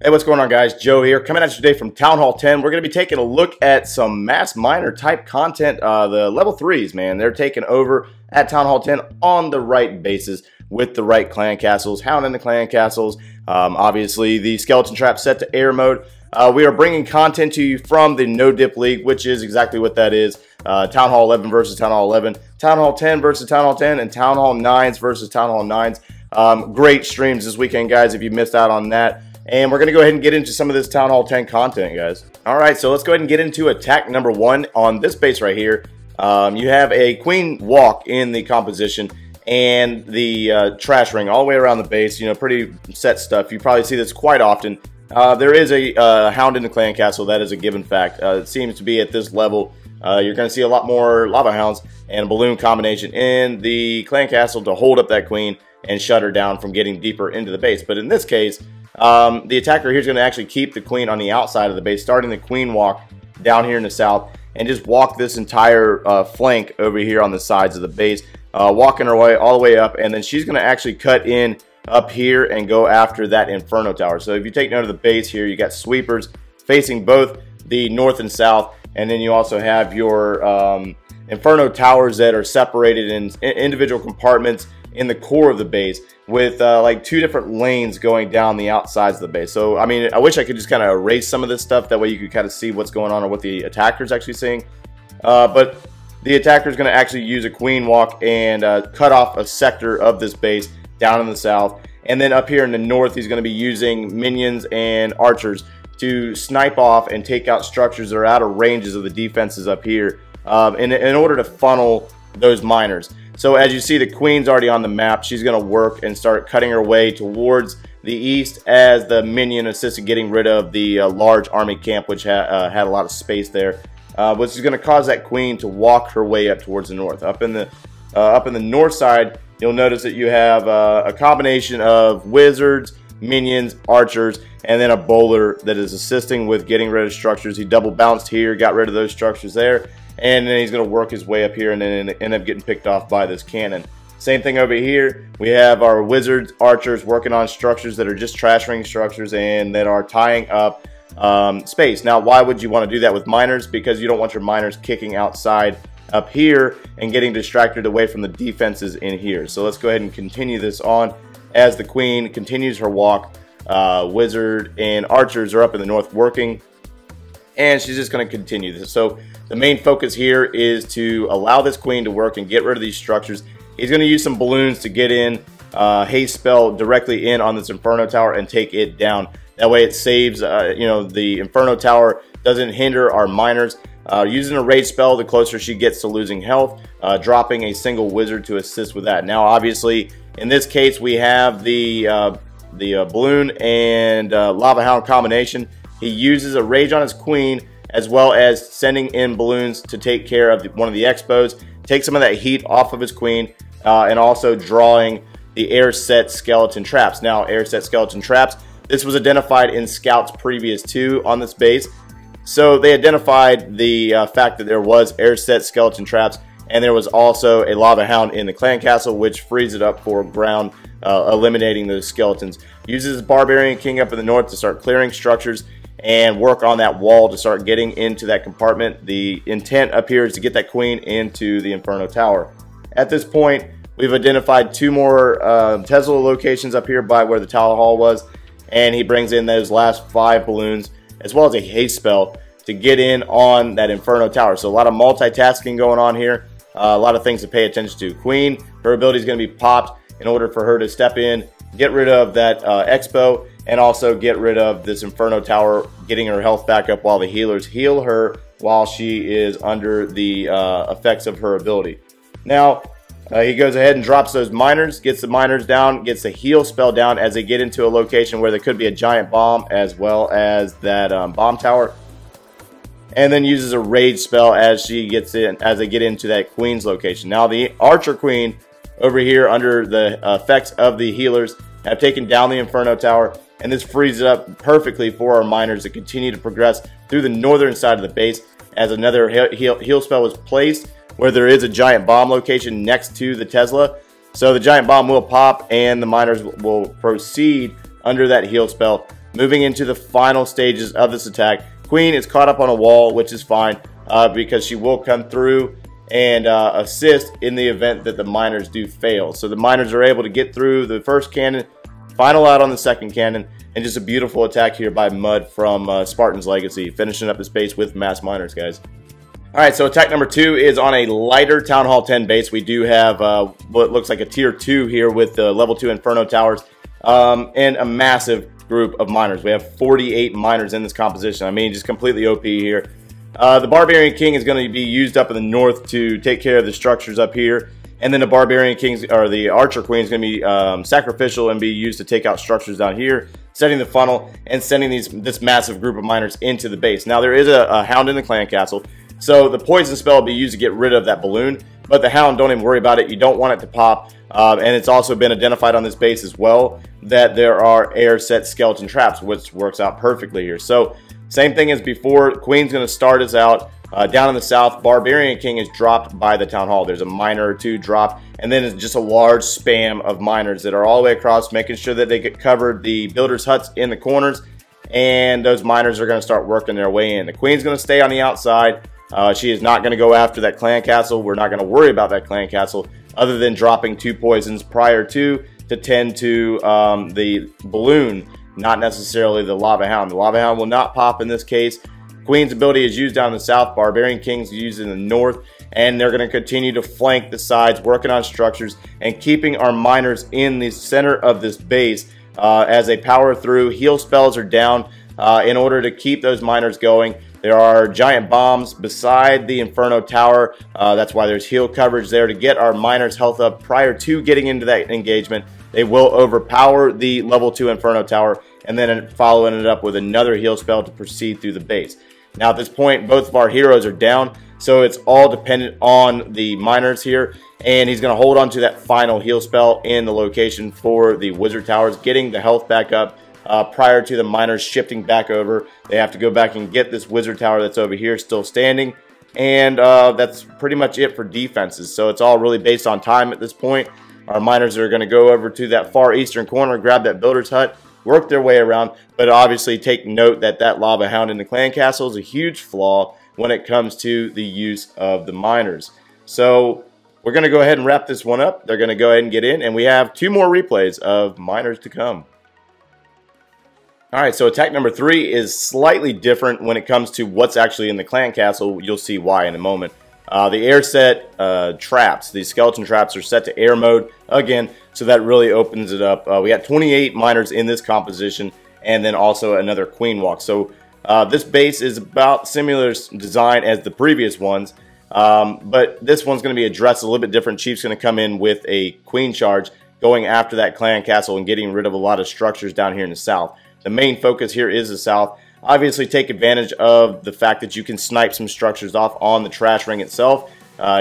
Hey, what's going on, guys? Joe here, coming at you today from Town Hall 10. We're going to be taking a look at some mass miner type content. The level 3s, man, they're taking over at Town Hall 10 on the right bases with the right clan castles, hounding the clan castles. Obviously, the skeleton trap set to air mode. We are bringing content to you from the No Dip League, which is exactly what that is. Town Hall 11 versus Town Hall 11, Town Hall 10 versus Town Hall 10, and Town Hall 9s versus Town Hall 9s. Great streams this weekend, guys, if you missed out on that. And we're going to go ahead and get into some of this Town Hall 10 content, guys. Alright, so let's go ahead and get into attack number 1 on this base right here. You have a queen walk in the composition and the trash ring all the way around the base. You know, pretty set stuff. You probably see this quite often. There is a hound in the clan castle. That is a given fact. It seems to be at this level. You're going to see a lot more lava hounds and a balloon combination in the clan castle to hold up that queen and shut her down from getting deeper into the base. But in this case, the attacker here is going to actually keep the queen on the outside of the base, starting the queen walk down here in the south, and just walk this entire flank over here on the sides of the base, walking her way all the way up, and then she's going to actually cut in up here and go after that inferno tower. So if you take note of the base here, you got sweepers facing both the north and south, and then you also have your inferno towers that are separated in individual compartments in the core of the base with like 2 different lanes going down the outsides of the base. So I mean, I wish I could just kind of erase some of this stuff, that way you could kind of see what's going on or what the attacker is actually seeing. But the attacker is going to actually use a queen walk and cut off a sector of this base down in the south, and then up here in the north he's going to be using minions and archers to snipe off and take out structures that are out of ranges of the defenses up here in order to funnel those miners. So as you see, the queen's already on the map. She's going to work and start cutting her way towards the east as the minion assisted getting rid of the large army camp, which had a lot of space there, which is going to cause that queen to walk her way up towards the north. Up in the north side, you'll notice that you have a combination of wizards, minions, archers, and then a bowler that is assisting with getting rid of structures. He double bounced here, got rid of those structures there, and then he's going to work his way up here and then end up getting picked off by this cannon. Same thing over here. We have our wizards, archers working on structures that are just trash ring structures and that are tying up space. Now, why would you want to do that with miners? Because you don't want your miners kicking outside up here and getting distracted away from the defenses in here. So let's go ahead and continue this on as the queen continues her walk. Wizard and archers are up in the north working, and she's just going to continue this. So the main focus here is to allow this queen to work and get rid of these structures. He's going to use some balloons to get in, haste spell directly in on this inferno tower and take it down. That way it saves, you know, the inferno tower doesn't hinder our miners. Using a rage spell, the closer she gets to losing health, dropping a single wizard to assist with that. Now, obviously, in this case, we have the balloon and lava hound combination. He uses a rage on his queen, as well as sending in balloons to take care of one of the expos, take some of that heat off of his queen, and also drawing the air set skeleton traps. Now, air set skeleton traps, this was identified in scouts previous to on this base. So they identified the fact that there was air set skeleton traps, and there was also a lava hound in the clan castle, which frees it up for ground, eliminating those skeletons. Uses barbarian king up in the north to start clearing structures and work on that wall to start getting into that compartment. The intent up here is to get that queen into the inferno tower. At this point, we've identified 2 more Tesla locations up here by where the tower hall was, and he brings in those last 5 balloons as well as a haste spell to get in on that inferno tower. So a lot of multitasking going on here, a lot of things to pay attention to. Queen, her ability is going to be popped in order for her to step in, get rid of that expo, and also get rid of this inferno tower, getting her health back up while the healers heal her while she is under the effects of her ability. Now, he goes ahead and drops those miners, gets the miners down, gets the heal spell down as they get into a location where there could be a giant bomb as well as that bomb tower, and then uses a rage spell as they get into that queen's location. Now, the archer queen over here, under the effects of the healers, have taken down the inferno tower, and this frees it up perfectly for our miners to continue to progress through the northern side of the base as another heal spell was placed where there is a giant bomb location next to the Tesla. So the giant bomb will pop and the miners will proceed under that heal spell moving into the final stages of this attack. Queen is caught up on a wall, which is fine because she will come through and assist in the event that the miners do fail. So the miners are able to get through the first cannon, final out on the second cannon, and just a beautiful attack here by Mud from Spartan's Legacy, finishing up this base with mass miners, guys. Alright, so attack number 2 is on a lighter Town Hall 10 base. We do have what looks like a tier 2 here with the level 2 Inferno Towers and a massive group of miners. We have 48 miners in this composition. I mean, just completely OP here. The Barbarian King is going to be used up in the north to take care of the structures up here. And then the Barbarian Kings, or the Archer Queen, is going to be sacrificial and be used to take out structures down here, setting the funnel and sending this massive group of miners into the base. Now, there is a Hound in the clan castle, so the poison spell will be used to get rid of that balloon. But the Hound, don't even worry about it. You don't want it to pop. And it's also been identified on this base as well that there are air set skeleton traps, which works out perfectly here. So same thing as before. Queen's going to start us out. Down in the south, Barbarian King is dropped by the Town Hall. There's a miner or two dropped, and then it's just a large spam of miners that are all the way across, making sure that they get covered the builders' huts in the corners, and those miners are going to start working their way in. The Queen's going to stay on the outside. She is not going to go after that clan castle. We're not going to worry about that clan castle other than dropping 2 poisons prior to tend to the balloon, not necessarily the Lava Hound. The Lava Hound will not pop in this case. Queen's ability is used down in the south, Barbarian King's used in the north, and they're going to continue to flank the sides, working on structures and keeping our miners in the center of this base as they power through. Heal spells are down in order to keep those miners going. There are giant bombs beside the Inferno Tower. That's why there's heal coverage there to get our miners' health up prior to getting into that engagement. They will overpower the level 2 Inferno Tower and then following it up with another heal spell to proceed through the base. Now at this point, both of our heroes are down, so it's all dependent on the miners here, and he's going to hold on to that final heal spell in the location for the Wizard Towers, getting the health back up prior to the miners shifting back over. They have to go back and get this Wizard Tower that's over here still standing, and that's pretty much it for defenses. So it's all really based on time at this point. Our miners are going to go over to that far eastern corner, grab that builder's hut, work their way around, but obviously take note that that Lava Hound in the clan castle is a huge flaw when it comes to the use of the miners. So we're going to go ahead and wrap this one up. They're going to go ahead and get in, and we have 2 more replays of miners to come. Alright, so attack number 3 is slightly different when it comes to what's actually in the clan castle. You'll see why in a moment. The air set traps, these skeleton traps are set to air mode again, so that really opens it up. We got 28 miners in this composition, and then also another queen walk. So this base is about similar design as the previous ones, but this one's going to be addressed a little bit different. Chief's going to come in with a queen charge, going after that clan castle and getting rid of a lot of structures down here in the south. The main focus here is the south. Obviously, take advantage of the fact that you can snipe some structures off on the trash ring itself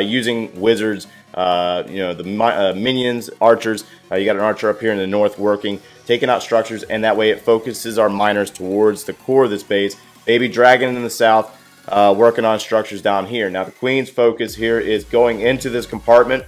using wizards, the minions, archers. You got an archer up here in the north working, taking out structures, and that way it focuses our miners towards the core of this base. Baby Dragon in the south, working on structures down here. Now, the Queen's focus here is going into this compartment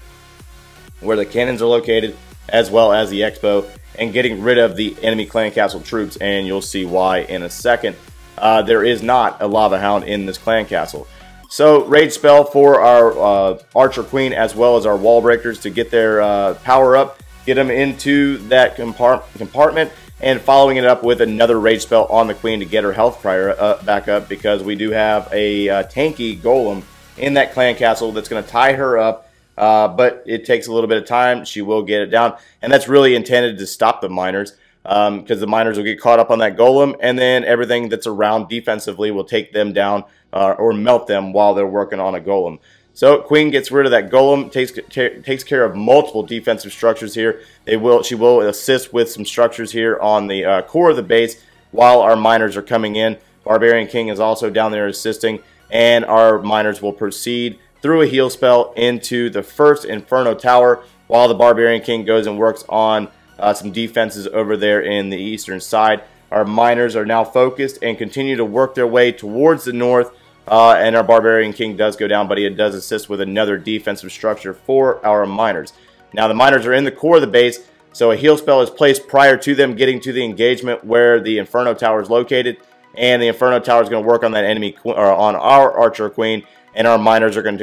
where the cannons are located, as well as the expo, and getting rid of the enemy clan castle troops, and you'll see why in a second. There is not a Lava Hound in this clan castle. So rage spell for our Archer Queen as well as our wall breakers to get their power up, get them into that compartment, and following it up with another rage spell on the Queen to get her health back up, because we do have a tanky golem in that clan castle that's going to tie her up. But it takes a little bit of time. She will get it down, and that's really intended to stop the miners, because the miners will get caught up on that golem, and then everything that's around defensively will take them down or melt them while they're working on a golem. So Queen gets rid of that golem, takes care of multiple defensive structures here. She will assist with some structures here on the core of the base while our miners are coming in. Barbarian King is also down there assisting, and our miners will proceed through a heal spell into the first Inferno Tower while the Barbarian King goes and works on some defenses over there in the eastern side. Our miners are now focused and continue to work their way towards the north, and our Barbarian King does go down, but he does assist with another defensive structure for our miners. Now the miners are in the core of the base. So a heal spell is placed prior to them getting to the engagement where the Inferno Tower is located, and the Inferno Tower is going to work on that enemy or on our Archer Queen, and our miners are going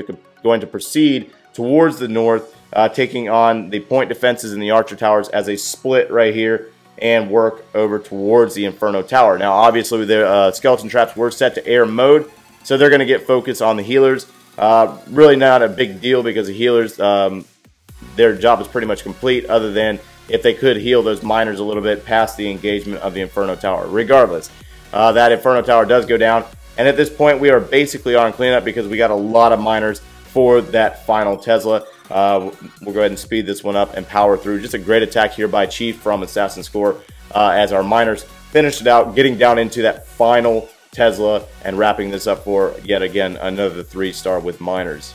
to proceed towards the north, taking on the point defenses in the Archer Towers as a split right here, and work over towards the Inferno Tower. Now, obviously, the skeleton traps were set to air mode, so they're going to get focused on the healers. Really not a big deal because the healers, their job is pretty much complete, other than if they could heal those miners a little bit past the engagement of the Inferno Tower. Regardless, that Inferno Tower does go down, and at this point, we are basically on cleanup because we got a lot of miners for that final Tesla. We'll go ahead and speed this one up and power through. Just a great attack here by Chief from Assassin's Core as our miners finished it out, getting down into that final Tesla and wrapping this up for, yet again, another 3-star with miners.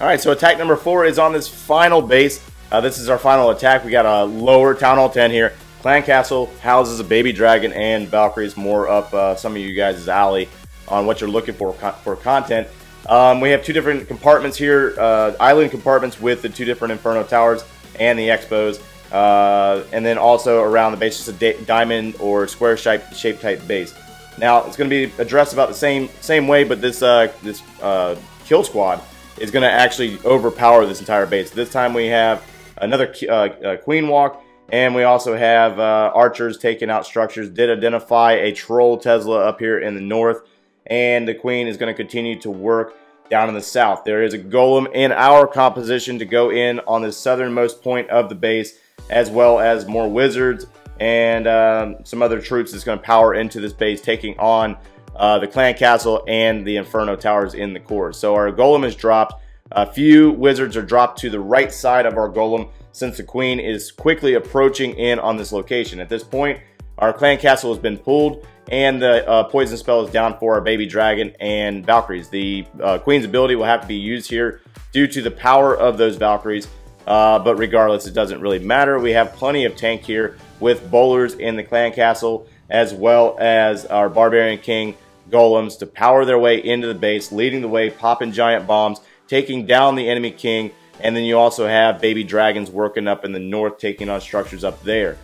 Alright, so attack number 4 is on this final base. This is our final attack. We got a lower Town Hall 10 here. Clan Castle houses a baby dragon and Valkyries, more up some of you guys' alley on what you're looking for content. We have 2 different compartments here, island compartments with the 2 different Inferno Towers and the Expos, and then also around the base, just a diamond or square shape type base. Now, it's going to be addressed about the same way, but this kill squad is going to actually overpower this entire base. This time we have another Queen Walk, and we also have archers taking out structures. Did identify a troll Tesla up here in the north, and the Queen is going to continue to work down in the south. There is a golem in our composition to go in on the southernmost point of the base, as well as more wizards and some other troops that's going to power into this base, taking on the Clan Castle and the Inferno Towers in the core. So our golem is dropped. A few wizards are dropped to the right side of our golem, since the Queen is quickly approaching in on this location. At this point, our Clan Castle has been pulled, and the poison spell is down for our baby dragon and Valkyries. The Queen's ability will have to be used here due to the power of those Valkyries, but regardless, it doesn't really matter. We have plenty of tank here with bowlers in the Clan Castle, as well as our Barbarian King golems to power their way into the base, leading the way, popping giant bombs, taking down the enemy king, and then you also have baby dragons working up in the north, taking on structures up there.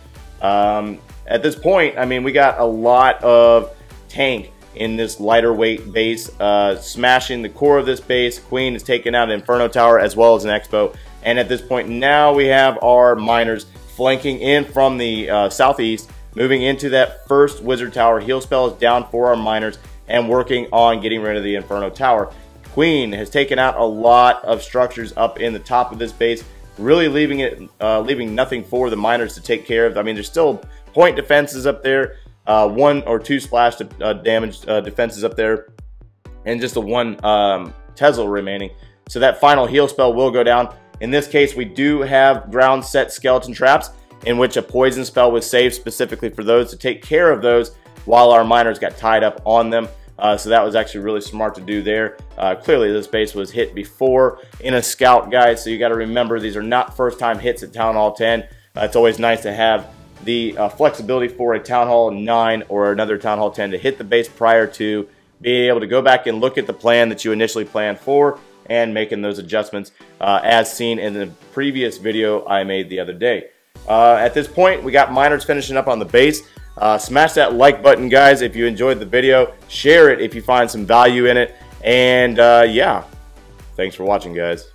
At this point, I mean, we got a lot of tank in this lighter weight base, smashing the core of this base. Queen is taking out an Inferno Tower as well as an Expo, and at this point now we have our miners flanking in from the southeast, moving into that first Wizard Tower. Heal spell is down for our miners and working on getting rid of the Inferno Tower. Queen has taken out a lot of structures up in the top of this base, really leaving nothing for the miners to take care of. I mean, there's still point defenses up there, 1 or 2 splash damage defenses up there, and just the 1 Tesla remaining. So that final heal spell will go down. In this case, we do have ground set skeleton traps, in which a poison spell was saved specifically for those, to take care of those while our miners got tied up on them. So that was actually really smart to do there. Clearly, this base was hit before in a scout, guys, so you got to remember these are not first-time hits at Town Hall 10. It's always nice to have the flexibility for a Town Hall 9 or another Town Hall 10 to hit the base prior to being able to go back and look at the plan that you initially planned for and making those adjustments as seen in the previous video I made the other day. At this point, we got miners finishing up on the base. Smash that like button, guys, if you enjoyed the video. Share it if you find some value in it. And yeah, thanks for watching, guys.